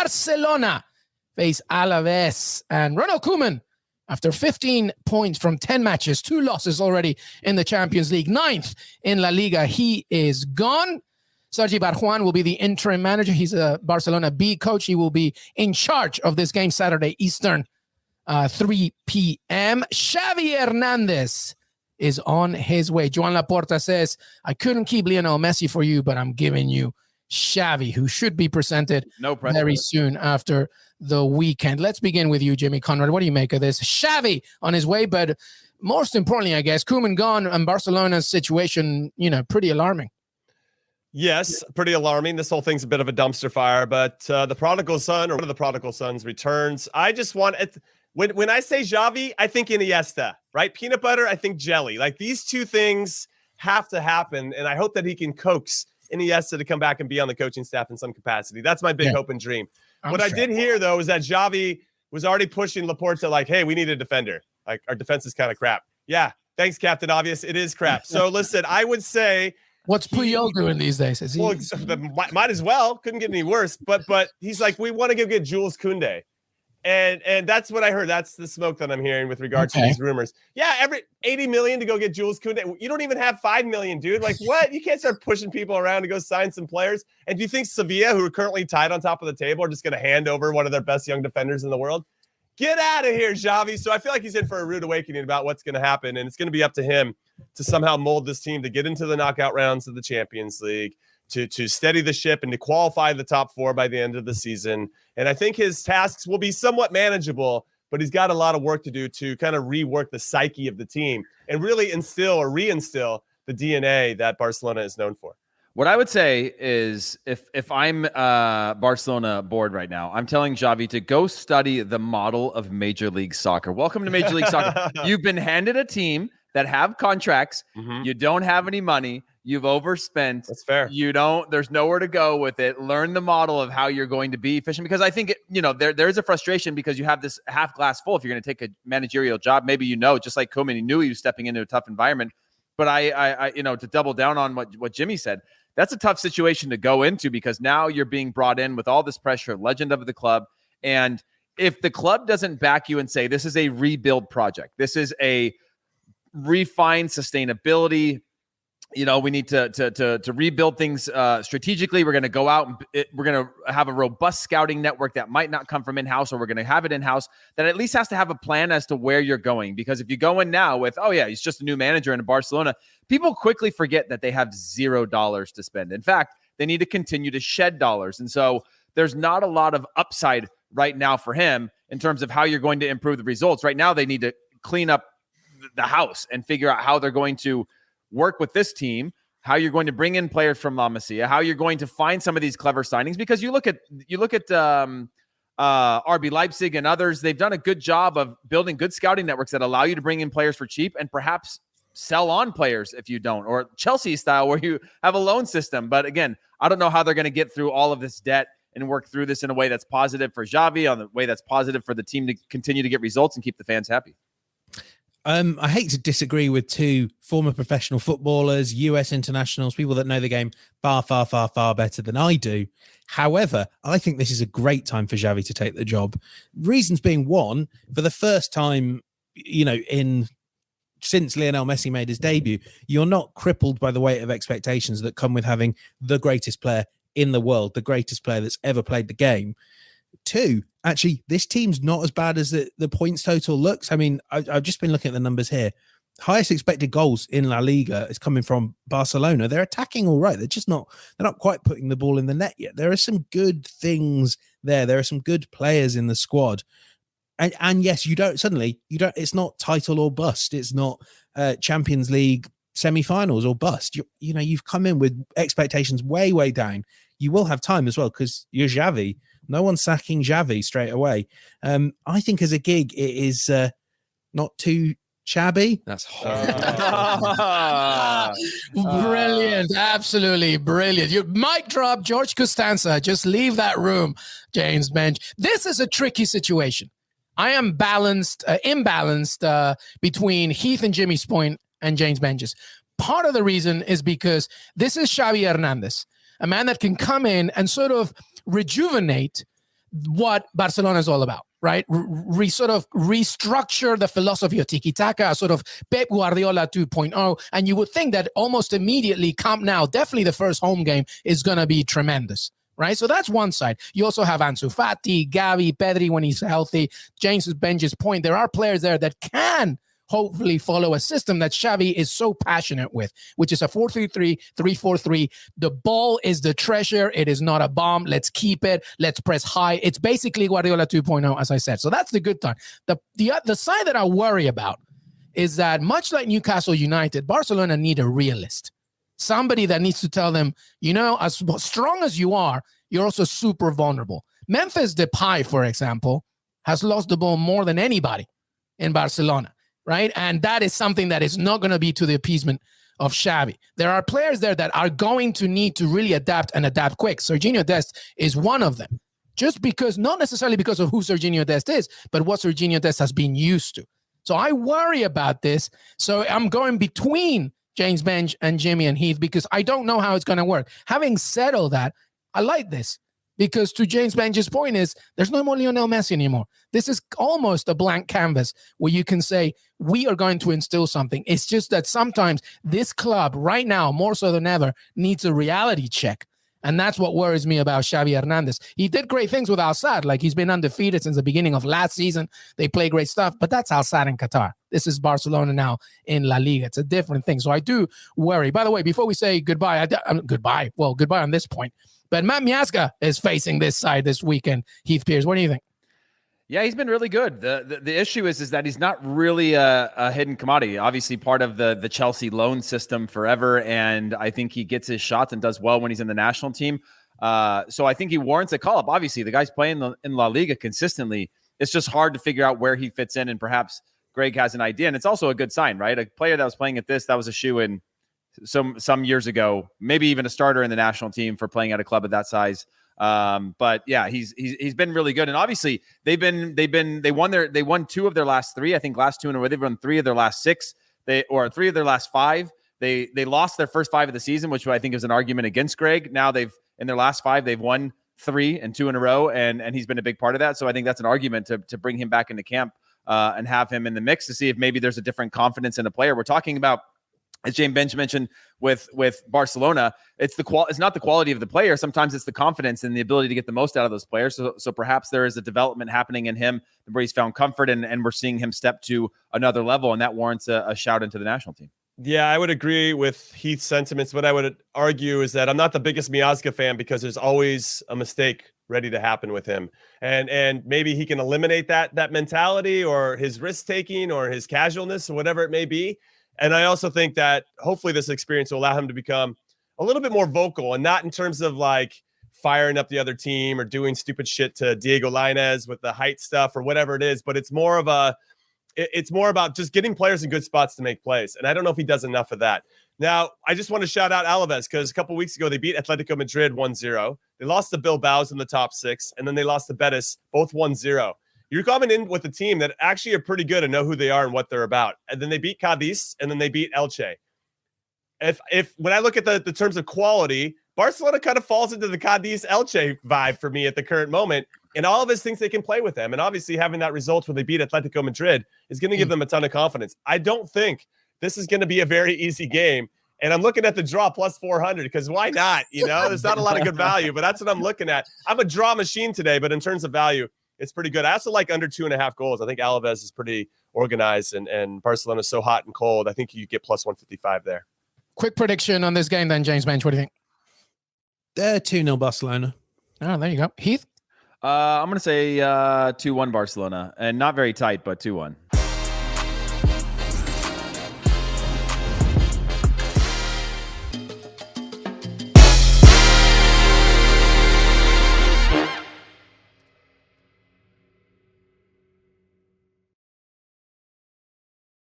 Barcelona face Alaves. And Ronald Koeman, after 15 points from 10 matches, 2 losses already in the Champions League, 9th in La Liga, he is gone. Sergi Barjuan will be the interim manager. He's a Barcelona B coach. He will be in charge of this game Saturday Eastern, 3 p.m. Xavi Hernandez is on his way. Joan Laporta says, I couldn't keep Lionel Messi for you, but I'm giving you Xavi, who should be presented very soon after the weekend. Let's begin with you, Jimmy Conrad. What do you make of this? Xavi on his way, but most importantly, I guess, Koeman gone and Barcelona's situation, pretty alarming. Yes, pretty alarming. This whole thing's a bit of a dumpster fire, but the prodigal son, or one of the prodigal sons, returns. I just want it. When I say Xavi, I think Iniesta, right? Peanut butter, I think jelly. Like, these two things have to happen, and I hope that he can coax Iniesta to come back and be on the coaching staff in some capacity. That's my big hope and dream. What I did hear, though, is that Xavi was already pushing Laporta like, hey, we need a defender. Like, our defense is kind of crap. Yeah, thanks, Captain Obvious. It is crap. So, listen, I would say... What's Puyol doing these days? Well, might as well. Couldn't get any worse. But he's like, we want to go get Jules Koundé. And that's what I heard. That's the smoke that I'm hearing with regard to these rumors. Yeah, every $80 million to go get Jules Koundé. You don't even have $5 million, dude. Like, what? You can't start pushing people around to go sign some players. And do you think Sevilla, who are currently tied on top of the table, are just going to hand over one of their best young defenders in the world? Get out of here, Xavi. So I feel like he's in for a rude awakening about what's going to happen. And it's going to be up to him to somehow mold this team to get into the knockout rounds of the Champions League, to steady the ship and to qualify the top 4 by the end of the season. And I think his tasks will be somewhat manageable, but he's got a lot of work to do to kind of rework the psyche of the team and really instill or reinstill the DNA that Barcelona is known for. What I would say is if I'm Barcelona board right now, I'm telling Xavi to go study the model of Major League Soccer. Welcome to Major League Soccer. You've been handed a team that have contracts. Mm-hmm. You don't have any money. You've overspent. That's fair. There's nowhere to go with it. Learn the model of how you're going to be efficient, because I think, there is a frustration because you have this half glass full. If you're going to take a managerial job, maybe, just like Koeman, he knew he was stepping into a tough environment. But I to double down on what Jimmy said, that's a tough situation to go into, because now you're being brought in with all this pressure, legend of the club. And if the club doesn't back you and say, this is a rebuild project, this is a refined sustainability, we need to rebuild things strategically. We're going to go out and we're going to have a robust scouting network that might not come from in-house, or we're going to have it in-house, that at least has to have a plan as to where you're going. Because if you go in now with, he's just a new manager in Barcelona, people quickly forget that they have $0 to spend. In fact, they need to continue to shed dollars. And so there's not a lot of upside right now for him in terms of how you're going to improve the results. Right now, they need to clean up the house and figure out how they're going to work with this team, how you're going to bring in players from La Masia, how you're going to find some of these clever signings. Because you look at RB Leipzig and others, they've done a good job of building good scouting networks that allow you to bring in players for cheap and perhaps sell on players if you don't, or Chelsea style where you have a loan system. But again, I don't know how they're going to get through all of this debt and work through this in a way that's positive for Xavi, on the way that's positive for the team to continue to get results and keep the fans happy. I hate to disagree with two former professional footballers, US internationals, people that know the game far, far, far, far better than I do. However, I think this is a great time for Xavi to take the job. Reasons being, one, for the first time, since Lionel Messi made his debut, you're not crippled by the weight of expectations that come with having the greatest player in the world, the greatest player that's ever played the game. Two, actually, this team's not as bad as the points total looks. I mean, I've just been looking at the numbers here. Highest expected goals in La Liga is coming from Barcelona. They're attacking all right. They're not quite putting the ball in the net yet. There are some good things there. There are some good players in the squad. And yes, it's not title or bust. It's not Champions League semi-finals or bust. You've come in with expectations way, way down. You will have time as well because you're Xavi. No one's sacking Xavi straight away. I think as a gig, it is not too shabby. That's horrible. Brilliant. Absolutely brilliant. You mic drop George Costanza. Just leave that room, James Bench. This is a tricky situation. I am imbalanced between Heath and Jimmy's point and James Bench's. Part of the reason is because this is Xavi Hernandez, a man that can come in and sort of rejuvenate what Barcelona is all about, right? Sort of restructure the philosophy of tiki-taka, sort of Pep Guardiola 2.0. And you would think that almost immediately Camp Nou, definitely the first home game, is going to be tremendous, right? So that's one side. You also have Ansu Fati, Gavi, Pedri when he's healthy. James Benji's point, there are players there that can hopefully follow a system that Xavi is so passionate with, which is a 4-3-3, 3-4-3. The ball is the treasure. It is not a bomb. Let's keep it. Let's press high. It's basically Guardiola 2.0, as I said. So that's the good time. The side that I worry about is that much like Newcastle United, Barcelona need a realist. Somebody that needs to tell them, as strong as you are, you're also super vulnerable. Memphis Depay, for example, has lost the ball more than anybody in Barcelona. Right. And that is something that is not going to be to the appeasement of Xavi. There are players there that are going to need to really adapt and adapt quick. Sergino Dest is one of them. Just because, not necessarily because of who Sergino Dest is, but what Sergino Dest has been used to. So I worry about this. So I'm going between James Bench and Jimmy and Heath because I don't know how it's going to work. Having said all that, I like this. Because to James Bench's point is, there's no more Lionel Messi anymore. This is almost a blank canvas where you can say, we are going to instill something. It's just that sometimes this club right now, more so than ever, needs a reality check. And that's what worries me about Xavi Hernandez. He did great things with Al Sadd. Like he's been undefeated since the beginning of last season. They play great stuff, but that's Al Sadd in Qatar. This is Barcelona now in La Liga. It's a different thing. So I do worry. By the way, before we say goodbye, goodbye on this point. But Matt Miazga is facing this side this weekend. Heath Pierce, what do you think? Yeah, he's been really good. The issue is that he's not really a hidden commodity. Obviously, part of the Chelsea loan system forever, and I think he gets his shots and does well when he's in the national team. So I think he warrants a call-up. Obviously, the guy's playing in La Liga consistently. It's just hard to figure out where he fits in, and perhaps Greg has an idea. And it's also a good sign, right? A player that was playing at this, that was a shoe-in some years ago, maybe even a starter in the national team for playing at a club of that size. But yeah, he's been really good. And obviously they won 2 of their last 3, I think last 2 in a row. They've won 3 of their last 6, 3 of their last 5. They lost their first 5 of the season, which I think is an argument against Greg. Now in their last 5, they've won 3 and 2 in a row. And he's been a big part of that. So I think that's an argument to bring him back into camp, and have him in the mix to see if maybe there's a different confidence in a player. We're talking about, as James Bench mentioned with Barcelona, it's not the quality of the player. Sometimes it's the confidence and the ability to get the most out of those players. So perhaps there is a development happening in him where he's found comfort, and we're seeing him step to another level, and that warrants a shout into the national team. Yeah, I would agree with Heath's sentiments. What I would argue is that I'm not the biggest Miazga fan because there's always a mistake ready to happen with him. And maybe he can eliminate that mentality or his risk taking or his casualness or whatever it may be. And I also think that hopefully this experience will allow him to become a little bit more vocal, and not in terms of like firing up the other team or doing stupid shit to Diego Lainez with the height stuff or whatever it is. But it's more about just getting players in good spots to make plays. And I don't know if he does enough of that. Now, I just want to shout out Alaves because a couple weeks ago they beat Atletico Madrid 1-0. They lost to Bilbao's in the top 6, and then they lost to Betis, both 1-0. You're coming in with a team that actually are pretty good and know who they are and what they're about. And then they beat Cadiz, and then they beat Elche. When I look at the terms of quality, Barcelona kind of falls into the Cadiz Elche vibe for me at the current moment. And all of us thinks they can play with them. And obviously having that result when they beat Atletico Madrid is going to give them a ton of confidence. I don't think this is going to be a very easy game. And I'm looking at the draw plus 400 because why not? There's not a lot of good value, but that's what I'm looking at. I'm a draw machine today, but in terms of value, it's pretty good. I also like under 2.5 goals. I think Alaves is pretty organized, and Barcelona is so hot and cold. I think you get plus 155 there. Quick prediction on this game then, James Bench. What do you think? 2-0 Barcelona. Oh, there you go. Heath? I'm going to say 2-1 Barcelona, and not very tight, but 2-1.